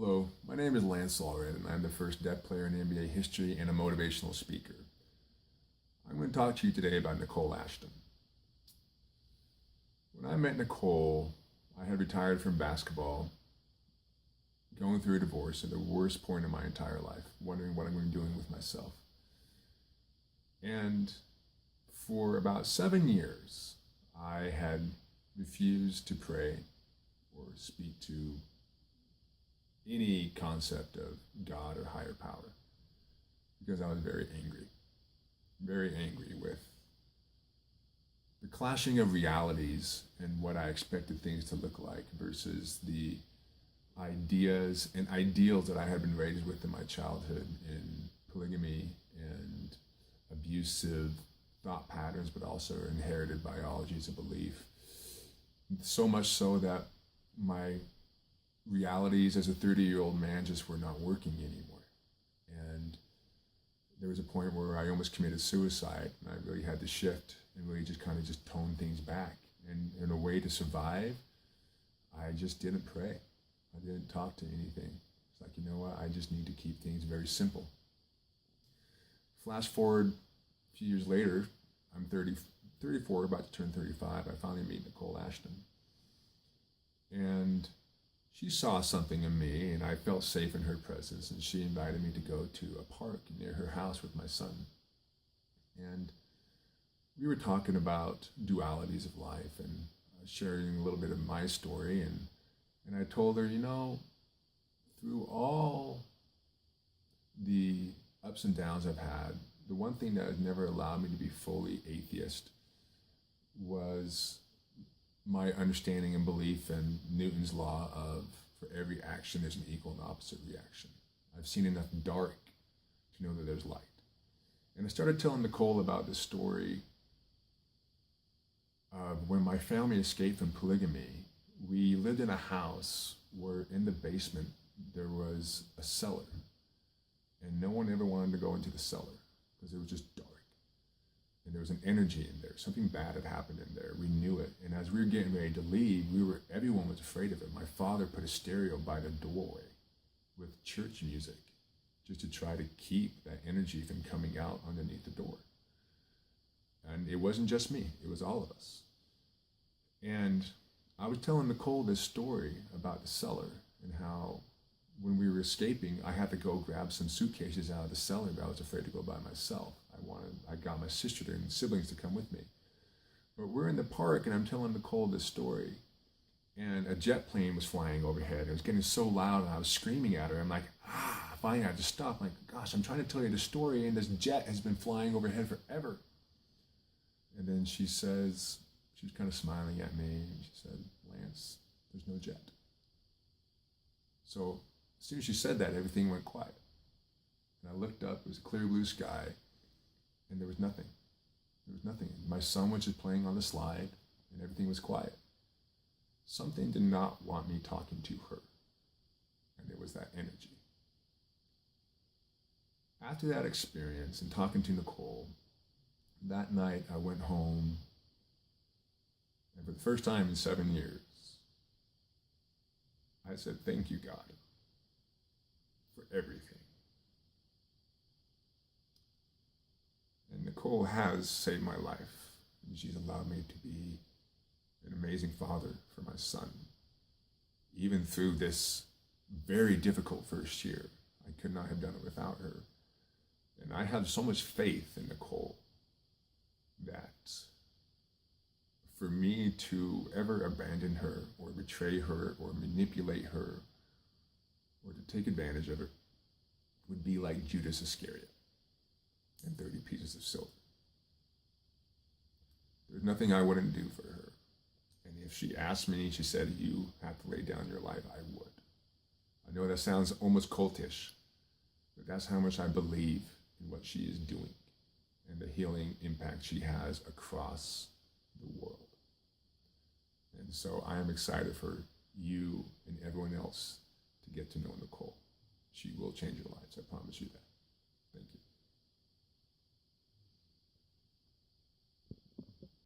Hello, my name is Allred, and I'm the first deaf player in NBA history and a motivational speaker. I'm going to talk to you today about Nicole Ashton. When I met Nicole, I had retired from basketball, going through a divorce at the worst point in my entire life, wondering what I'm going to be doing with myself. And for about 7 years, I had refused to pray or speak to any concept of God or higher power because I was very angry with the clashing of realities and what I expected things to look like versus the ideas and ideals that I had been raised with in my childhood in polygamy and abusive thought patterns, but also inherited biologies of belief. So much so that my realities as a 30-year-old man just were not working anymore. And there was a point where I almost committed suicide, and I really had to shift and really just kind of just tone things back. And in a way to survive, I just didn't pray. I didn't talk to anything. It's like, you know what, I just need to keep things very simple. Flash forward a few years later, I'm 34, about to turn 35. I finally meet Nicole Ashton. And she saw something in me, and I felt safe in her presence, and she invited me to go to a park near her house with my son. And we were talking about dualities of life and sharing a little bit of my story, and I told her, through all the ups and downs I've had, the one thing that has never allowed me to be fully atheist was my understanding and belief in Newton's law of for every action there's an equal and opposite reaction. I've seen enough dark to know that there's light. And I started telling Nicole about this story of when my family escaped from polygamy. We lived in a house where in the basement there was a cellar, and no one ever wanted to go into the cellar because it was just dark. And there was an energy in there. Something bad had happened in there. We knew it. And as we were getting ready to leave, everyone was afraid of it. My father put a stereo by the doorway with church music just to try to keep that energy from coming out underneath the door. And it wasn't just me. It was all of us. And I was telling Nicole this story about the cellar and how when we were escaping, I had to go grab some suitcases out of the cellar, but I was afraid to go by myself. I got my sister and siblings to come with me. But we're in the park, and I'm telling Nicole this story, and a jet plane was flying overhead. It was getting so loud, and I was screaming at her. I'm like, finally I had to stop. I'm like, gosh, I'm trying to tell you the story, and this jet has been flying overhead forever. And then she was kind of smiling at me, and she said, Lance, there's no jet. So as soon as she said that, everything went quiet. And I looked up, it was a clear blue sky, and there was nothing. There was nothing. My son was just playing on the slide, and everything was quiet. Something did not want me talking to her, and it was that energy. After that experience and talking to Nicole, that night I went home, and for the first time in 7 years, I said, thank you, God, for everything. And Nicole has saved my life. And she's allowed me to be an amazing father for my son. Even through this very difficult first year, I could not have done it without her. And I have so much faith in Nicole that for me to ever abandon her or betray her or manipulate her or to take advantage of her would be like Judas Iscariot and 30 pieces of silver. There's nothing I wouldn't do for her. And if she asked me, she said, you have to lay down your life, I would. I know that sounds almost cultish, but that's how much I believe in what she is doing and the healing impact she has across the world. And so I am excited for you and everyone else to get to know Nicole. She will change your lives, I promise you that. Thank you.